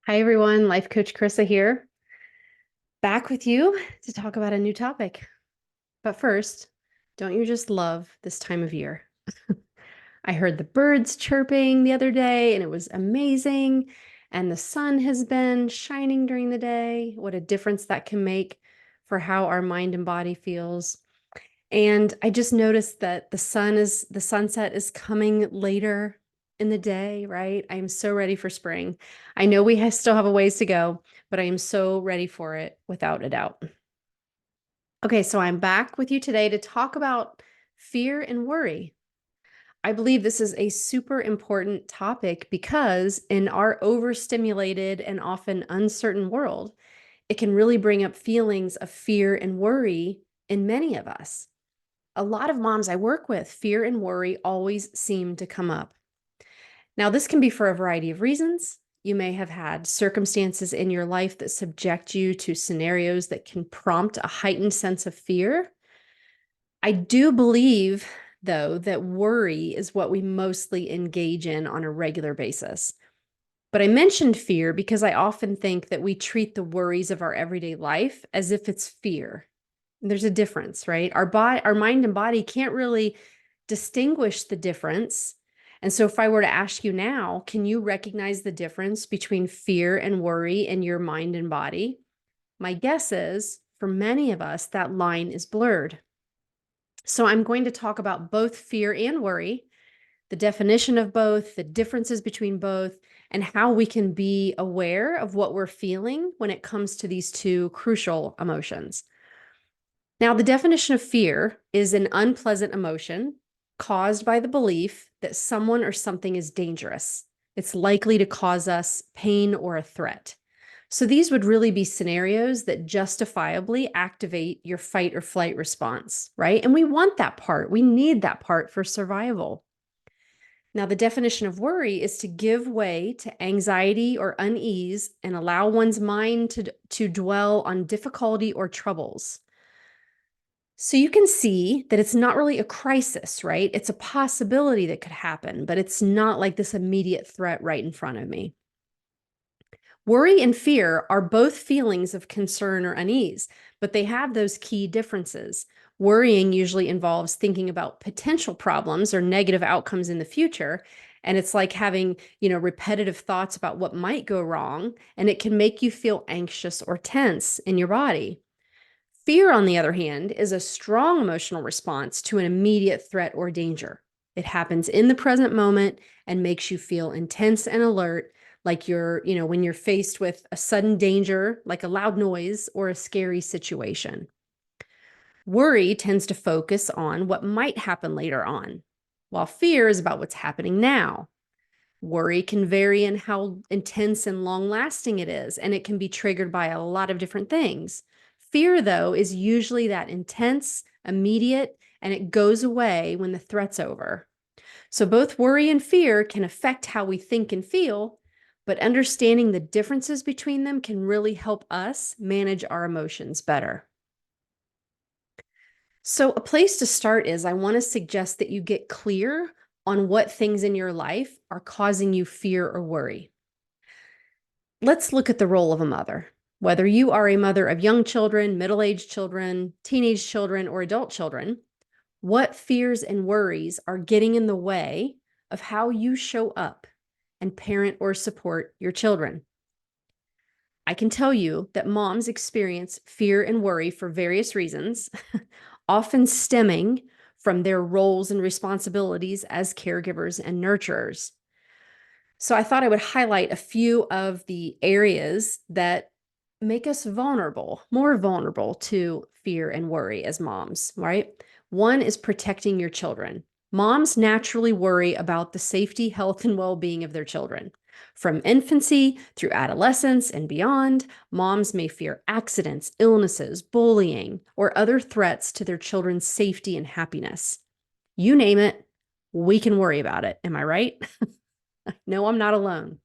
Hi, everyone. Life Coach Carissa here, back with you to talk about a new topic. But first, don't you just love this time of year? I heard the birds chirping the other day and it was amazing. And the sun has been shining during the day. What a difference that can make for how our mind and body feels. And I just noticed that the sunset is coming later in the day, right? I am so ready for spring. I know still have a ways to go, but I am so ready for it without a doubt. Okay, so I'm back with you today to talk about fear and worry. I believe this is a super important topic because in our overstimulated and often uncertain world, it can really bring up feelings of fear and worry in many of us. A lot of moms I work with, fear and worry always seem to come up. Now, this can be for a variety of reasons. You may have had circumstances in your life that subject you to scenarios that can prompt a heightened sense of fear. I do believe, though, that worry is what we mostly engage in on a regular basis. But I mentioned fear because I often think that we treat the worries of our everyday life as if it's fear. There's a difference, right? Our mind and body can't really distinguish the difference. And so if I were to ask you now, can you recognize the difference between fear and worry in your mind and body? My guess is for many of us, that line is blurred. So I'm going to talk about both fear and worry, the definition of both, the differences between both, and how we can be aware of what we're feeling when it comes to these two crucial emotions. Now, the definition of fear is an unpleasant emotion caused by the belief that someone or something is dangerous. It's likely to cause us pain or a threat. So these would really be scenarios that justifiably activate your fight or flight response, right? And we want that part. We need that part for survival. Now, the definition of worry is to give way to anxiety or unease and allow one's mind to dwell on difficulty or troubles. So you can see that it's not really a crisis, right? It's a possibility that could happen, but it's not like this immediate threat right in front of me. Worry and fear are both feelings of concern or unease, but they have those key differences. Worrying usually involves thinking about potential problems or negative outcomes in the future. And it's like having, repetitive thoughts about what might go wrong, and it can make you feel anxious or tense in your body. Fear, on the other hand, is a strong emotional response to an immediate threat or danger. It happens in the present moment and makes you feel intense and alert, like when you're faced with a sudden danger, like a loud noise or a scary situation. Worry tends to focus on what might happen later on, while fear is about what's happening now. Worry can vary in how intense and long lasting it is, and it can be triggered by a lot of different things. Fear, though, is usually that intense, immediate, and it goes away when the threat's over. So both worry and fear can affect how we think and feel, but understanding the differences between them can really help us manage our emotions better. So a place to start is I want to suggest that you get clear on what things in your life are causing you fear or worry. Let's look at the role of a mother. Whether you are a mother of young children, middle-aged children, teenage children, or adult children, what fears and worries are getting in the way of how you show up and parent or support your children? I can tell you that moms experience fear and worry for various reasons, often stemming from their roles and responsibilities as caregivers and nurturers. So I thought I would highlight a few of the areas that make us vulnerable, more vulnerable to fear and worry as moms, right? One is protecting your children. Moms naturally worry about the safety, health, and well-being of their children. From infancy through adolescence and beyond, moms may fear accidents, illnesses, bullying, or other threats to their children's safety and happiness. You name it, we can worry about it. Am I right? No, I'm not alone.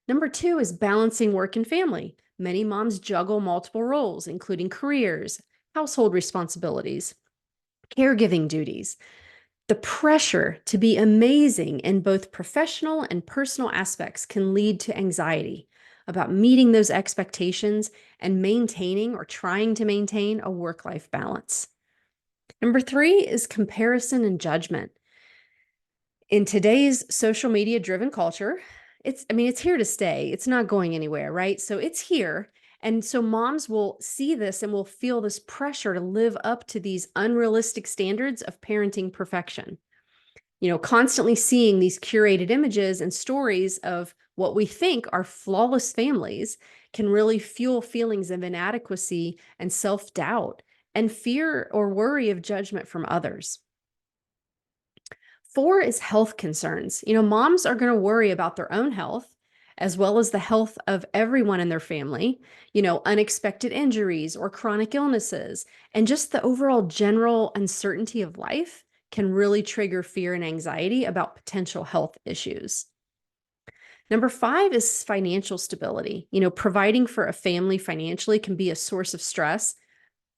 Number two is balancing work and family. Many moms juggle multiple roles, including careers, household responsibilities, caregiving duties. The pressure to be amazing in both professional and personal aspects can lead to anxiety, about meeting those expectations and maintaining or trying to maintain a work-life balance. Number 3 is comparison and judgment. In today's social media driven culture, it's here to stay. It's not going anywhere, right? So it's here. And so moms will see this and will feel this pressure to live up to these unrealistic standards of parenting perfection. Constantly seeing these curated images and stories of what we think are flawless families can really fuel feelings of inadequacy and self-doubt and fear or worry of judgment from others. 4 is health concerns. Moms are going to worry about their own health as well as the health of everyone in their family, unexpected injuries or chronic illnesses, and just the overall general uncertainty of life can really trigger fear and anxiety about potential health issues. Number 5 is financial stability. Providing for a family financially can be a source of stress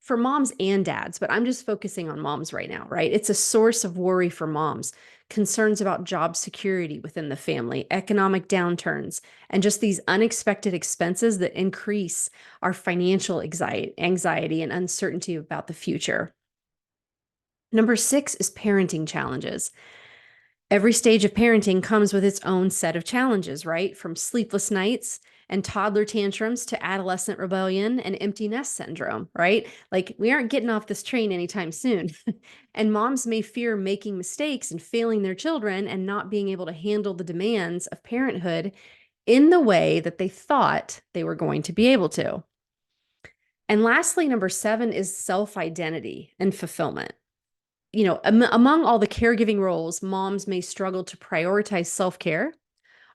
for moms and dads, but I'm just focusing on moms right now, right? It's a source of worry for moms, concerns about job security within the family, economic downturns, and just these unexpected expenses that increase our financial anxiety and uncertainty about the future. Number 6 is parenting challenges. Every stage of parenting comes with its own set of challenges, right? From sleepless nights and toddler tantrums to adolescent rebellion and empty nest syndrome, right? Like we aren't getting off this train anytime soon. And moms may fear making mistakes and failing their children and not being able to handle the demands of parenthood in the way that they thought they were going to be able to. And lastly, number 7 is self-identity and fulfillment. Among all the caregiving roles, moms may struggle to prioritize self-care,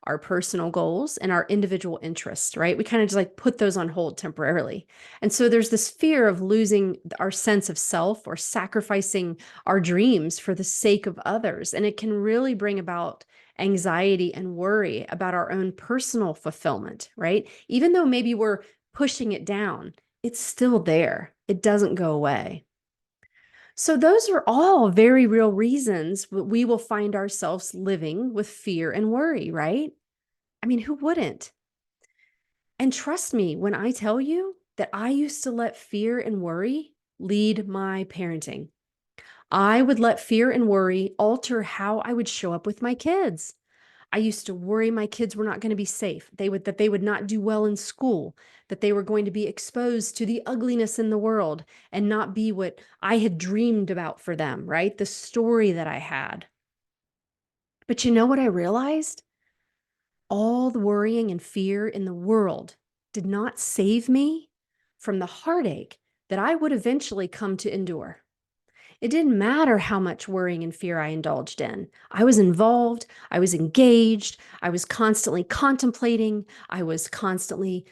our personal goals, and our individual interests, right? We kind of just like put those on hold temporarily. And so there's this fear of losing our sense of self or sacrificing our dreams for the sake of others. And it can really bring about anxiety and worry about our own personal fulfillment, right? Even though maybe we're pushing it down, it's still there. It doesn't go away. So those are all very real reasons we will find ourselves living with fear and worry, right? I mean, who wouldn't? And trust me when I tell you that I used to let fear and worry lead my parenting. I would let fear and worry alter how I would show up with my kids. I used to worry my kids were not going to be safe. That they would not do well in school, that they were going to be exposed to the ugliness in the world and not be what I had dreamed about for them, right? The story that I had. But you know what I realized? All the worrying and fear in the world did not save me from the heartache that I would eventually come to endure. It didn't matter how much worrying and fear I indulged in. I was involved, I was engaged, I was constantly contemplating, I was constantly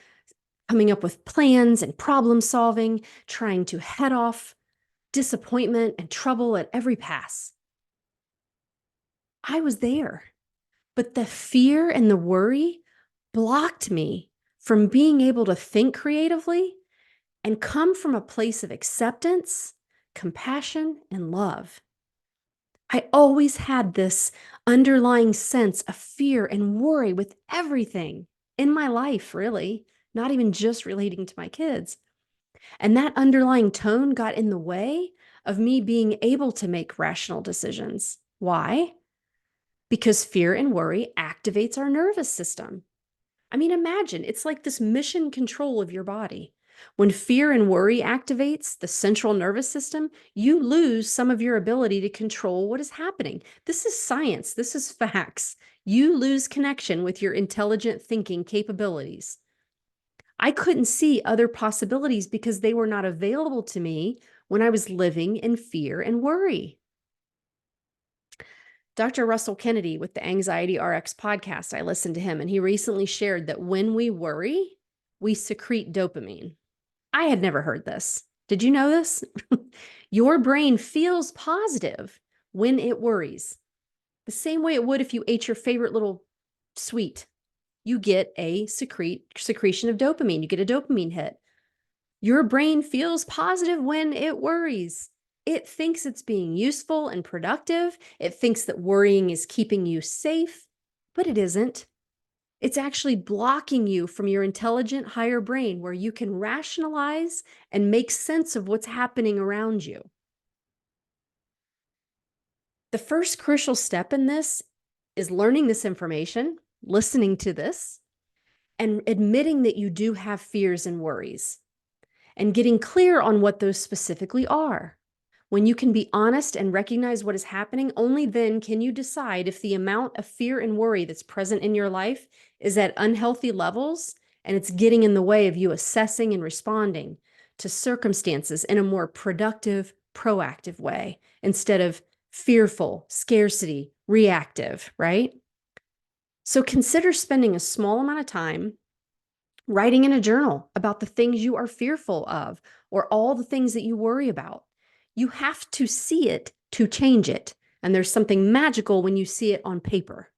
coming up with plans and problem solving, trying to head off disappointment and trouble at every pass. I was there, but the fear and the worry blocked me from being able to think creatively and come from a place of acceptance, compassion, and love. I always had this underlying sense of fear and worry with everything in my life, really, not even just relating to my kids. And that underlying tone got in the way of me being able to make rational decisions. Why? Because fear and worry activates our nervous system. I mean, imagine it's like this mission control of your body. When fear and worry activates the central nervous system, you lose some of your ability to control what is happening. This is science. This is facts. You lose connection with your intelligent thinking capabilities. I couldn't see other possibilities because they were not available to me when I was living in fear and worry. Dr. Russell Kennedy with the Anxiety RX podcast, I listened to him, and he recently shared that when we worry, we secrete dopamine. I had never heard this. Did you know this? Your brain feels positive when it worries. The same way it would if you ate your favorite little sweet. You get a secretion of dopamine. You get a dopamine hit. Your brain feels positive when it worries. It thinks it's being useful and productive. It thinks that worrying is keeping you safe, but it isn't. It's actually blocking you from your intelligent higher brain where you can rationalize and make sense of what's happening around you. The first crucial step in this is learning this information, listening to this, and admitting that you do have fears and worries, and getting clear on what those specifically are. When you can be honest and recognize what is happening, only then can you decide if the amount of fear and worry that's present in your life is at unhealthy levels and it's getting in the way of you assessing and responding to circumstances in a more productive, proactive way instead of fearful, scarcity, reactive, right? So consider spending a small amount of time writing in a journal about the things you are fearful of or all the things that you worry about. You have to see it to change it. And there's something magical when you see it on paper.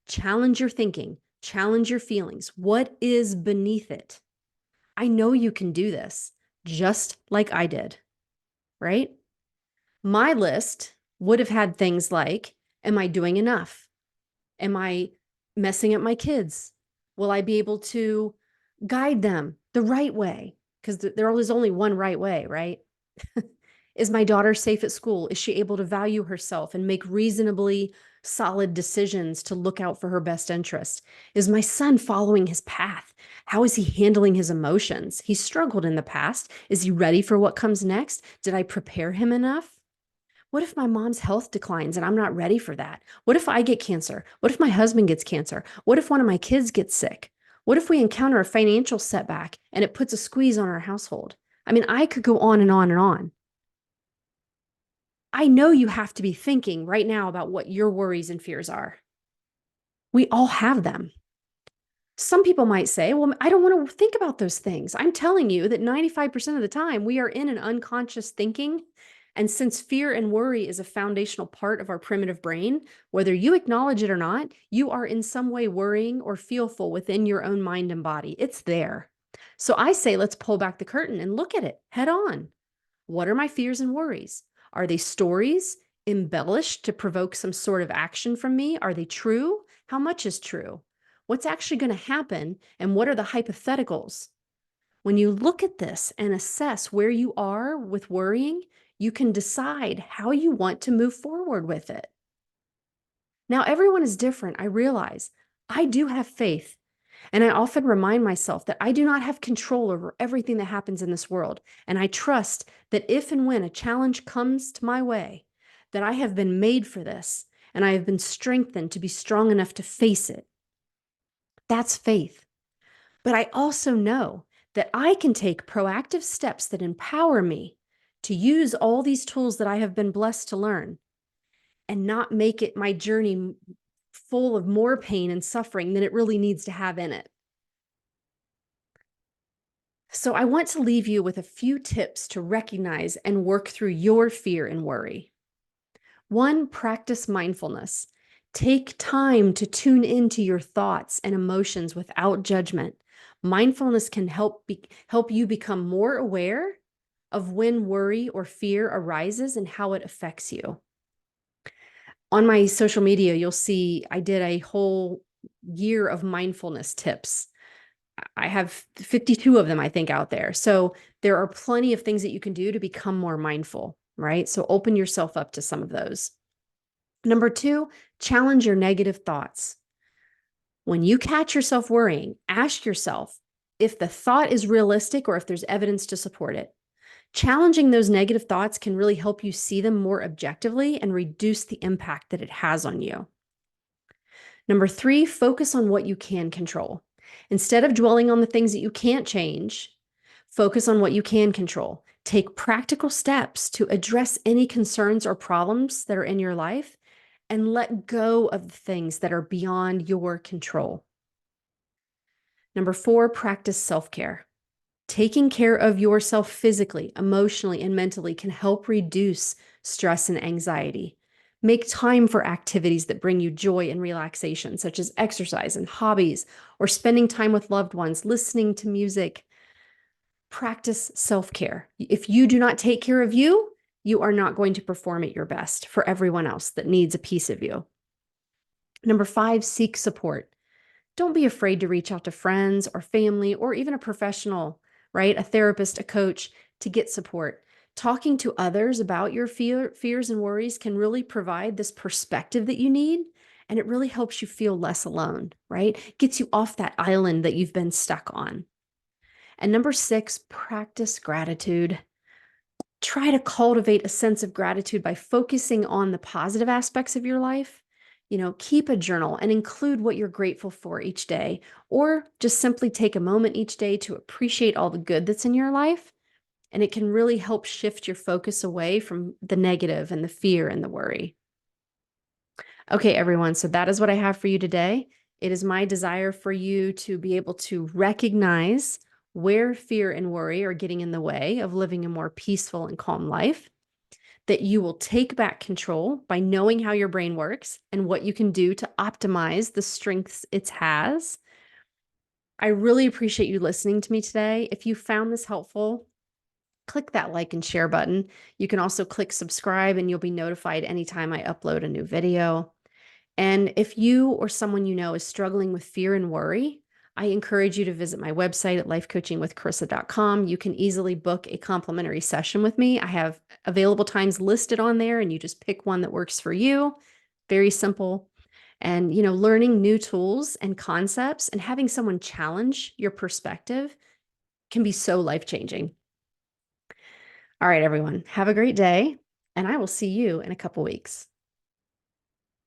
Challenge your thinking, challenge your feelings. What is beneath it? I know you can do this just like I did, right? My list would have had things like, am I doing enough? Am I messing up my kids? Will I be able to guide them the right way? Because there is only one right way, right? Is my daughter safe at school? Is she able to value herself and make reasonably solid decisions to look out for her best interest? Is my son following his path? How is he handling his emotions? He's struggled in the past. Is he ready for what comes next? Did I prepare him enough? What if my mom's health declines and I'm not ready for that? What if I get cancer? What if my husband gets cancer? What if one of my kids gets sick? What if we encounter a financial setback and it puts a squeeze on our household? I mean, I could go on and on and on. I know you have to be thinking right now about what your worries and fears are. We all have them. Some people might say, well, I don't want to think about those things. I'm telling you that 95% of the time we are in an unconscious thinking. And since fear and worry is a foundational part of our primitive brain, whether you acknowledge it or not, you are in some way worrying or fearful within your own mind and body. It's there. So I say, let's pull back the curtain and look at it head on. What are my fears and worries? Are they stories embellished to provoke some sort of action from me? Are they true? How much is true? What's actually going to happen? And what are the hypotheticals? When you look at this and assess where you are with worrying, you can decide how you want to move forward with it. Now, everyone is different. I realize I do have faith. And I often remind myself that I do not have control over everything that happens in this world. And I trust that if and when a challenge comes to my way, that I have been made for this and I have been strengthened to be strong enough to face it. That's faith. But I also know that I can take proactive steps that empower me to use all these tools that I have been blessed to learn and not make it my journey full of more pain and suffering than it really needs to have in it. So I want to leave you with a few tips to recognize and work through your fear and worry. One, practice mindfulness. Take time to tune into your thoughts and emotions without judgment. Mindfulness can help you become more aware of when worry or fear arises and how it affects you. On my social media, you'll see I did a whole year of mindfulness tips. I have 52 of them, I think, out there. So there are plenty of things that you can do to become more mindful, right? So open yourself up to some of those. Number two, challenge your negative thoughts. When you catch yourself worrying, ask yourself if the thought is realistic or if there's evidence to support it. Challenging those negative thoughts can really help you see them more objectively and reduce the impact that it has on you. Number three, focus on what you can control. Instead of dwelling on the things that you can't change, focus on what you can control. Take practical steps to address any concerns or problems that are in your life and let go of the things that are beyond your control. Number four, practice self-care. Taking care of yourself physically, emotionally, and mentally can help reduce stress and anxiety. Make time for activities that bring you joy and relaxation, such as exercise and hobbies, or spending time with loved ones, listening to music. Practice self-care. If you do not take care of you, you are not going to perform at your best for everyone else that needs a piece of you. Number five, seek support. Don't be afraid to reach out to friends or family or even a professional, right? A therapist, a coach to get support. Talking to others about your fears and worries can really provide this perspective that you need. And it really helps you feel less alone, right? Gets you off that island that you've been stuck on. And number 6, practice gratitude. Try to cultivate a sense of gratitude by focusing on the positive aspects of your life. Keep a journal and include what you're grateful for each day, or just simply take a moment each day to appreciate all the good that's in your life. And it can really help shift your focus away from the negative and the fear and the worry. Okay, everyone. So that is what I have for you today. It is my desire for you to be able to recognize where fear and worry are getting in the way of living a more peaceful and calm life, that you will take back control by knowing how your brain works and what you can do to optimize the strengths it has. I really appreciate you listening to me today. If you found this helpful, click that like and share button. You can also click subscribe and you'll be notified anytime I upload a new video. And if you or someone you know is struggling with fear and worry, I encourage you to visit my website at lifecoachingwithcarissa.com. You can easily book a complimentary session with me. I have available times listed on there, and you just pick one that works for you. Very simple. And, learning new tools and concepts and having someone challenge your perspective can be so life-changing. All right, everyone, have a great day, and I will see you in a couple weeks.